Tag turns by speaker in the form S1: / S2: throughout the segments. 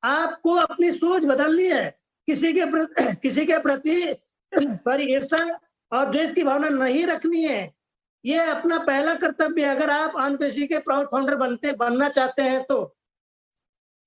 S1: आपको अपनी सोच बदलनी है। किसी के प्रति ईर्ष्या और द्वेष की भावना नहीं रखनी है। ये अपना पहला कर्तव्य है। अगर आप आंध्रप्रदेश के प्राउड फाउंडर बनना चाहते हैं तो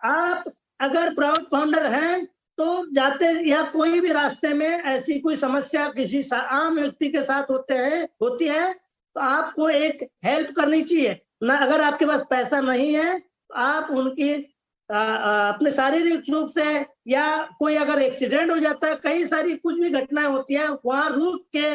S1: आप अगर प्राउड फाउंडर हैं तो जाते या कोई भी रास्ते में ऐसी कोई समस्या किसी आम व्यक्ति के साथ होती है तो आपको एक हेल्प करनी चाहिए ना। अगर आपके पास पैसा नहीं है तो आप उनकी अपने शारीरिक रूप से या कोई अगर एक्सीडेंट हो जाता है, कई सारी कुछ भी घटनाएं होती है, वहां रुक के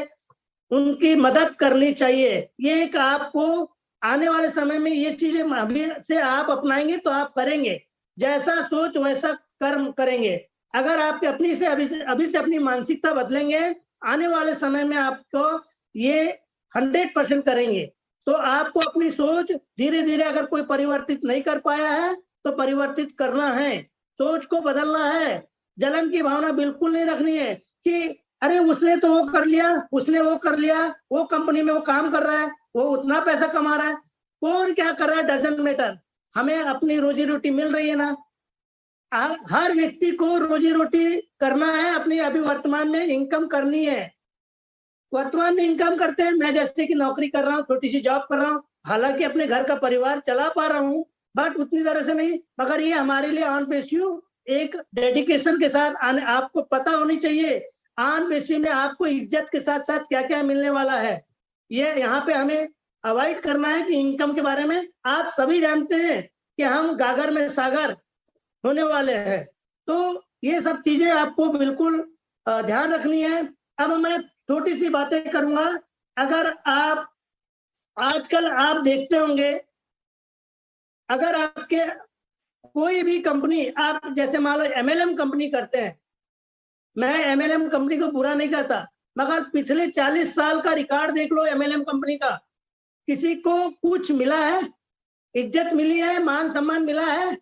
S1: उनकी मदद करनी चाहिए। ये एक आपको आने वाले समय में ये चीजें अभी से आप अपनाएंगे तो आप करेंगे, जैसा सोच वैसा कर्म करेंगे। अगर आपके अभी से अपनी मानसिकता बदलेंगे, आने वाले समय में आपको ये 100% करेंगे। तो आपको अपनी सोच धीरे धीरे अगर कोई परिवर्तित नहीं कर पाया है तो परिवर्तित करना है, सोच को बदलना है। जलन की भावना बिल्कुल नहीं रखनी है कि अरे उसने तो वो कर लिया, उसने वो कर लिया, वो कंपनी में वो काम कर रहा है, वो उतना पैसा कमा रहा है, कौन क्या कर रहा है डजंट मैटर, हमें अपनी रोजी रोटी मिल रही है ना। हर व्यक्ति को रोजी रोटी करना है, अपनी अभी वर्तमान में इनकम करनी है। वर्तमान में इनकम करते हैं, मैं जैसे कि नौकरी कर रहा हूँ, छोटी सी जॉब कर रहा हूँ, हालांकि अपने घर का परिवार चला पा रहा हूँ बट उतनी तरह से नहीं। मगर ये हमारे लिए ऑन पेश्यू एक डेडिकेशन के साथ आपको पता होनी चाहिए ऑन पेश्यू में आपको इज्जत के साथ साथ क्या क्या मिलने वाला है। ये यहाँ पे हमें अवॉइड करना है कि इनकम के बारे में आप सभी जानते हैं कि हम गागर में सागर होने वाले हैं। तो ये सब चीजें आपको बिल्कुल ध्यान रखनी है। अब मैं छोटी सी बातें करूंगा। अगर आप आजकल आप देखते होंगे, अगर आपके कोई भी कंपनी, आप जैसे मान लो एमएलएम कंपनी करते हैं, मैं एमएलएम कंपनी को बुरा नहीं कहता, मगर पिछले 40 साल का रिकॉर्ड देख लो एमएलएम कंपनी का, किसी को कुछ मिला है? इज्जत मिली है? मान सम्मान मिला है?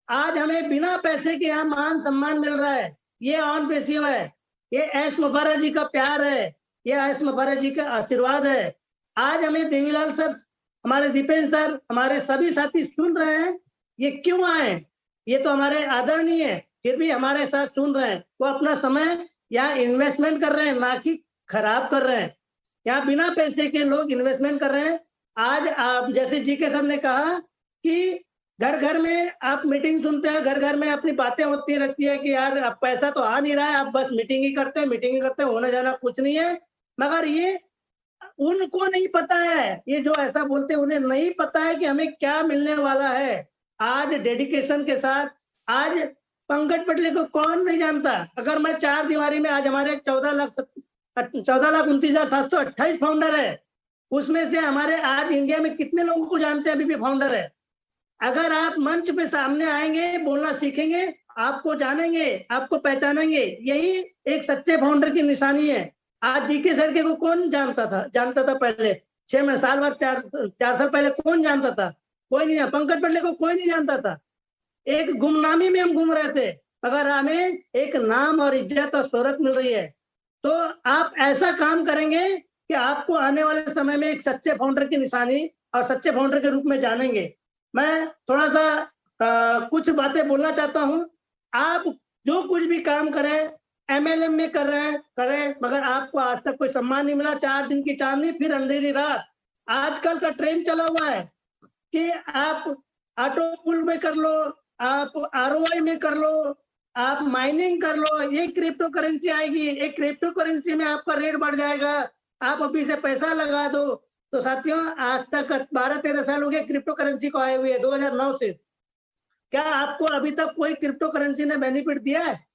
S1: आज हमें बिना पैसे के यहाँ मान सम्मान मिल रहा है। ये ऑन पेशियो है, ये एस मुफर्रा जी का प्यार है, ये एस मुफर्रा जी का आशीर्वाद है। आज हमें देवीलाल सर, हमारे दीपेश सर, हमारे सभी साथी सुन रहे हैं। ये क्यों आए? ये तो हमारे आदरणीय है, फिर भी हमारे साथ सुन रहे हैं। वो अपना समय यहाँ इन्वेस्टमेंट कर रहे हैं, ना कि खराब कर रहे हैं। यहाँ बिना पैसे के लोग इन्वेस्टमेंट कर रहे हैं। आज आप जैसे जी के सर ने कहा कि घर घर में आप मीटिंग सुनते हैं, घर घर में अपनी बातें होती रहती है कि यार अब पैसा तो आ नहीं रहा है, आप बस मीटिंग ही करते हैं, होने जाना कुछ नहीं है। मगर ये उनको नहीं पता है, ये जो ऐसा बोलते हैं उन्हें नहीं पता है कि हमें क्या मिलने वाला है। आज डेडिकेशन के साथ, आज पंकज पटेल को कौन नहीं जानता? अगर मैं 4 दीवारी में, आज हमारे 14,29,728 फाउंडर है, उसमें से हमारे आज इंडिया में कितने लोगों को जानते हैं अभी भी फाउंडर है? अगर आप मंच पे सामने आएंगे, बोलना सीखेंगे, आपको जानेंगे, आपको पहचानेंगे, यही एक सच्चे फाउंडर की निशानी है। आज जीके सड़के को कौन जानता था पहले? 6 साल बाद 4 साल पहले कौन जानता था? कोई नहीं। पंकज पटेल को कोई नहीं जानता था। एक गुमनामी में हम घूम रहे थे, अगर हमें एक नाम और इज्जत और शोहरत मिल रही है तो आप ऐसा काम करेंगे कि आपको आने वाले समय में एक सच्चे फाउंडर की निशानी और सच्चे फाउंडर के रूप में जानेंगे। मैं थोड़ा सा कुछ बातें बोलना चाहता हूं। आप जो कुछ भी काम करें, एमएलएम में करें, मगर आपको आज तक कोई सम्मान नहीं मिला। 4 दिन की चांदनी फिर अंधेरी रात। आजकल का ट्रेंड चला हुआ है कि आप ऑटो पुल में कर लो, आप आरओआई में कर लो, आप माइनिंग कर लो, ये क्रिप्टो करेंसी आएगी, एक क्रिप्टो करेंसी में आपका रेट बढ़ जाएगा, आप अभी से पैसा लगा दो। तो साथियों, आज तक 12-13 साल हो गए क्रिप्टो करेंसी को आए हुए, 2009 से। क्या आपको अभी तक कोई क्रिप्टो करेंसी ने बेनिफिट दिया है?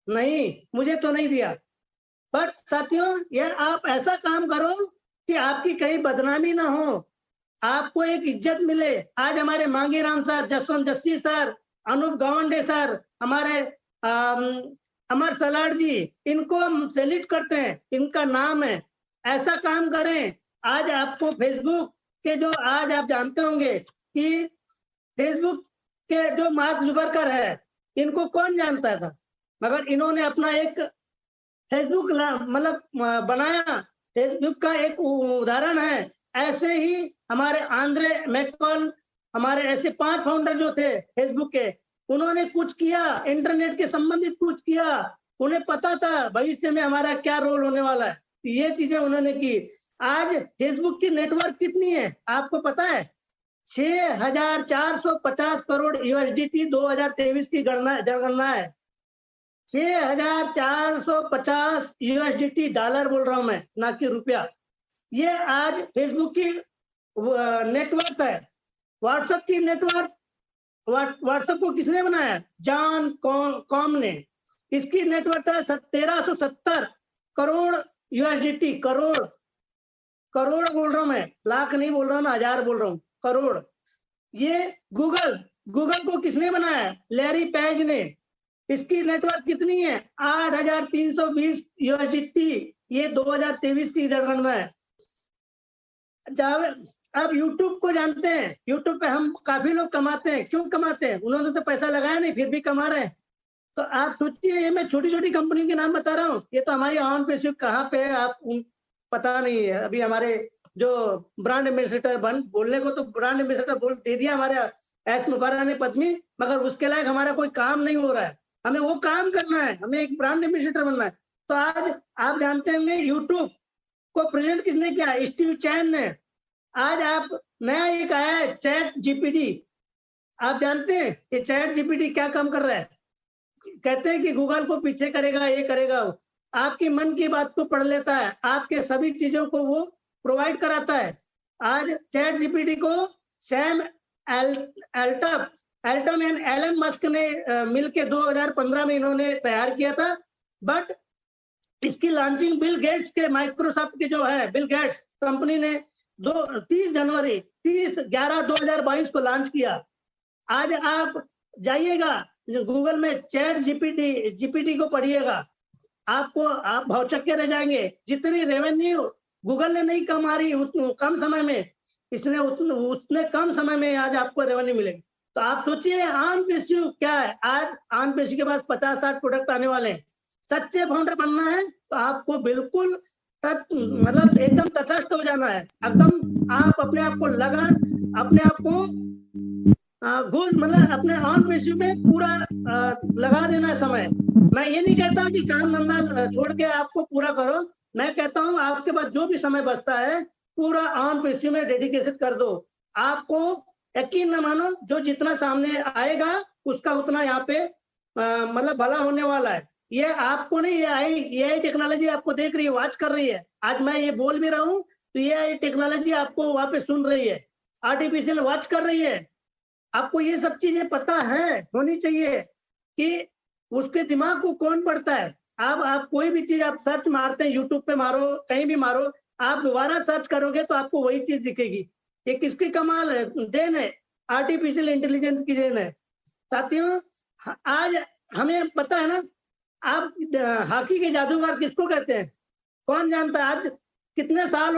S1: नहीं, मुझे तो नहीं दिया। बट साथियों, ये आप ऐसा काम करो कि आपकी कहीं बदनामी ना हो, आपको एक इज्जत मिले। आज हमारे Mangi Ram sir, Jaswant Jassi sir, Anoop Gawande sir, हमारे अमर सलाड जी, इनको हम सैल्यूट करते हैं, इनका नाम है। ऐसा काम करें। आज आपको फेसबुक के जो, आज आप जानते होंगे कि फेसबुक के जो मार्क जुबरकर है, इनको कौन जानता था? मगर इन्होंने अपना एक फेसबुक मतलब बनाया। फेसबुक का एक उदाहरण है। ऐसे ही हमारे आंद्रे मैककॉन, हमारे ऐसे 5 फाउंडर जो थे फेसबुक के, उन्होंने कुछ किया, इंटरनेट के संबंधित कुछ किया, उन्हें पता था भविष्य में हमारा क्या रोल होने वाला है, ये चीजें उन्होंने की। आज फेसबुक की नेटवर्क कितनी है आपको पता है? 6,450 करोड़ यूएसडीटी 2023 की जनगणना है। 6,450 यूएसडीटी, डॉलर बोल रहा हूं मैं, ना कि रुपया। ये आज फेसबुक की नेटवर्क है। व्हाट्सएप की नेटवर्क, व्हाट्सएप को किसने बनाया? जॉन कॉम ने। इसकी नेटवर्क है 1370 करोड़ यूएसडीटी। करोड़ बोल रहा हूं मैं, लाख नहीं बोल रहा हूं, 1000 बोल रहा हूं, करोड़। ये गूगल को किसने बनाया? लैरी पेज ने। इसकी नेटवर्क कितनी है? 8,320 यूएसडीटी। ये 2023 की जनगणना है। अब यूट्यूब को जानते हैं, यूट्यूब पे हम काफी लोग कमाते हैं। क्यों कमाते हैं? उन्होंने तो पैसा लगाया नहीं, फिर भी कमा रहे हैं। तो आप सोचिए, ये मैं छोटी छोटी कंपनी के नाम बता रहा हूँ, ये तो हमारी ऑन पे कहाँ पे है आप पता नहीं है। अभी हमारे जो ब्रांड एम्बेसडर बोलने को तो ब्रांड एम्बेसडर बोल दे दिया हमारे एस मुबारक ने पद्मी, मगर उसके लायक हमारा कोई काम नहीं हो रहा है। हमें वो काम करना है, हमें एक ब्रांड एम्बेसडर बनना है। तो आज आप जानते होंगे यूट्यूब को प्रेजेंट किसने किया? स्टीव चैन ने। आज आप नया एक आया है चैट जीपीटी, आप जानते हैं ये चैट जीपीटी क्या काम कर रहा है? कहते हैं कि गूगल को पीछे करेगा, ये करेगा, आपकी मन की बात को पढ़ लेता है, आपके सभी चीजों को वो प्रोवाइड कराता है। आज चैट जीपीटी को सैम एल्टम एंड एलन मस्क ने मिलके 2015 में इन्होंने तैयार किया था। बट इसकी लॉन्चिंग बिल गेट्स के, माइक्रोसॉफ्ट के जो है बिल गेट्स कंपनी ने 30/11/2022 को लॉन्च किया। आज आप जाइएगा गूगल में चैट जीपीटी को पढ़िएगा, आपको आप भौचक्के रह जाएंगे। जितनी रेवेन्यू गूगल ने नहीं कमा रही कम समय में, इसने उतने कम समय में आज आपको रेवेन्यू मिलेगी। तो आप सोचिए आन पेशी क्या है। आज आन पेशी के पास 50-60 प्रोडक्ट आने वाले हैं। सच्चे फाउंडर बनना है तो आपको बिल्कुल मतलब एकदम तटस्थ हो जाना है, एकदम आप अपने आप को लगा, अपने आप को मतलब अपने ऑन पेशी में पूरा लगा देना समय। मैं ये नहीं कहता कि काम धंधा छोड़ के आपको पूरा करो, मैं कहता हूँ आपके पास जो भी समय बचता है पूरा ऑन पेशी में डेडिकेशन कर दो। आपको यकीन न मानो, जो जितना सामने आएगा उसका उतना यहाँ पे मतलब भला होने वाला है। ये आपको नहीं, ये आई टेक्नोलॉजी आपको देख रही है, वॉच कर रही है। आज मैं ये बोल भी रहा हूँ तो ये आई टेक्नोलॉजी आपको वहां पे सुन रही है, आर्टिफिशियल वॉच कर रही है। आपको ये सब चीजें पता है, होनी चाहिए कि उसके दिमाग को कौन पढ़ता है। आप कोई भी चीज आप सर्च मारते हैं, यूट्यूब पे मारो, कहीं भी मारो, आप दोबारा सर्च करोगे तो आपको वही चीज दिखेगी। ये किसकी कमाल है, देन है, आर्टिफिशियल इंटेलिजेंस की देन है। साथियों, आज हमें पता है ना, आप हॉकी के जादूगर किसको कहते हैं? कौन जानता है? आज कितने साल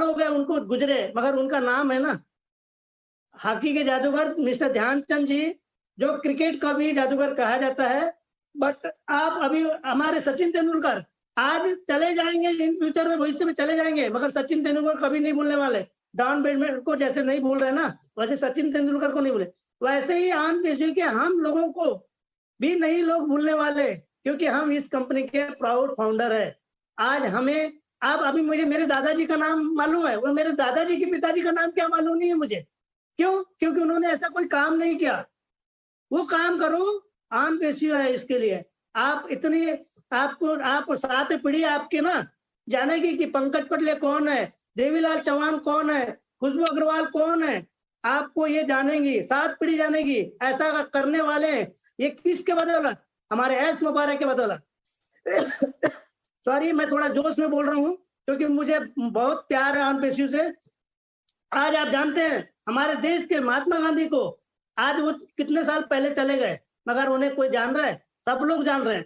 S1: हो गए उनको गुजरे, मगर उनका नाम है ना हॉकी के जादूगर मिस्टर ध्यानचंद जी, जो क्रिकेट का भी जादूगर कहा जाता है। बट आप अभी हमारे सचिन तेंदुलकर आज चले जाएंगे, इन फ्यूचर में भविष्य में चले जाएंगे, मगर सचिन तेंदुलकर कभी नहीं भूलने वाले। डॉन ब्रैडमैन को जैसे नहीं भूल रहे ना, वैसे सचिन तेंदुलकर को नहीं भूले। वैसे ही आम पेशी के हम लोगों को भी नहीं लोग भूलने वाले, क्योंकि हम इस कंपनी के प्राउड फाउंडर है। आज हमें, आप अभी मुझे मेरे दादाजी का नाम मालूम है, वो मेरे दादाजी के पिताजी का नाम क्या मालूम नहीं है मुझे। क्यों? क्योंकि उन्होंने ऐसा कोई काम नहीं किया। वो काम करो, आन पेशी है इसके लिए। आप इतनी आपको 7 पीढ़ी आपके ना जानेगी कि पंकज पटले कौन है, देवीलाल चौहान कौन है, खुशबू अग्रवाल कौन है, आपको ये जानेंगी, 7 पीढ़ी जानेगी। ऐसा करने वाले ये किसके बदौलत? हमारे एस मुबारक के बदौलत। सॉरी, मैं थोड़ा जोश में बोल रहा हूँ क्योंकि मुझे बहुत प्यार है आन पेशियों से। आज आप जानते हैं हमारे देश के महात्मा गांधी को, आज वो कितने साल पहले चले गए, मगर उन्हें कोई जान रहा है? सब लोग जान रहे हैं,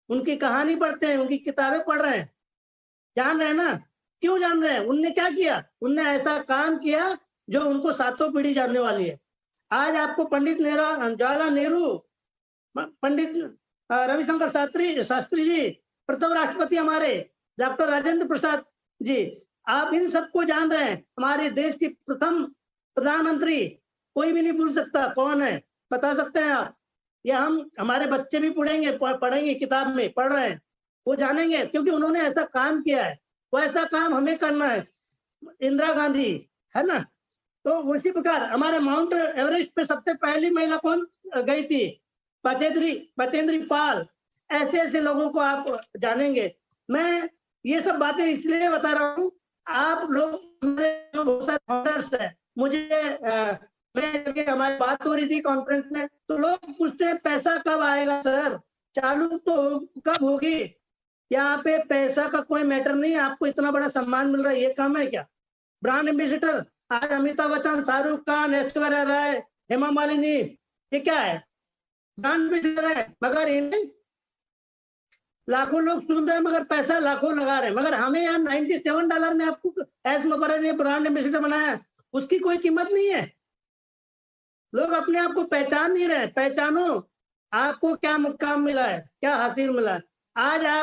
S1: उनकी कहानी पढ़ते हैं, उनकी किताबें पढ़ रहे हैं, जान रहे हैं ना। क्यों जान रहे हैं? उनने क्या किया? उनने ऐसा काम किया जो उनको 7 पीढ़ी जानने वाली है। आज आपको पंडित जवाहरलाल नेहरू, पंडित रविशंकर शास्त्री जी, प्रथम राष्ट्रपति हमारे डॉक्टर राजेंद्र प्रसाद जी, आप इन सबको जान रहे हैं। हमारे देश की प्रथम प्रधानमंत्री कोई भी नहीं भूल सकता, कौन है बता सकते हैं आप? ये हम हमारे बच्चे भी पढ़ेंगे, किताब में पढ़ रहे हैं, वो जानेंगे, क्योंकि उन्होंने ऐसा काम किया है। वो ऐसा काम हमें करना है, इंदिरा गांधी, है ना। तो उसी प्रकार हमारे माउंट एवरेस्ट पे सबसे पहली महिला कौन गई थी? बचेंद्री पाल। ऐसे ऐसे लोगों को आप जानेंगे। मैं ये सब बातें इसलिए बता रहा हूँ, आप लोग बहुत सारे फाउंडर्स है, मुझे मैं हमारी बात हो रही थी कॉन्फ्रेंस में, तो लोग पूछते हैं पैसा कब आएगा सर, चालू तो कब होगी। यहाँ पे पैसा का कोई मैटर नहीं है, आपको इतना बड़ा सम्मान मिल रहा है, ये कम है क्या? ब्रांड एम्बेसडर आज अमिताभ बच्चन, शाहरुख खान, ऐश्वर्या राय, हेमा मालिनी, ये क्या है? ब्रांड एम्बेसडर है, मगर इन्हें लाखों लोग सुन रहे हैं, मगर पैसा लाखों लगा रहे हैं। मगर हमें यहाँ $97 में आपको एस मुबर्रा ने ब्रांड एम्बेसडर बनाया, उसकी कोई कीमत नहीं है। लोग अपने आप को पहचान नहीं रहे। पहचानो, आपको क्या मुकाम मिला है, क्या हासिल मिला है। आज आप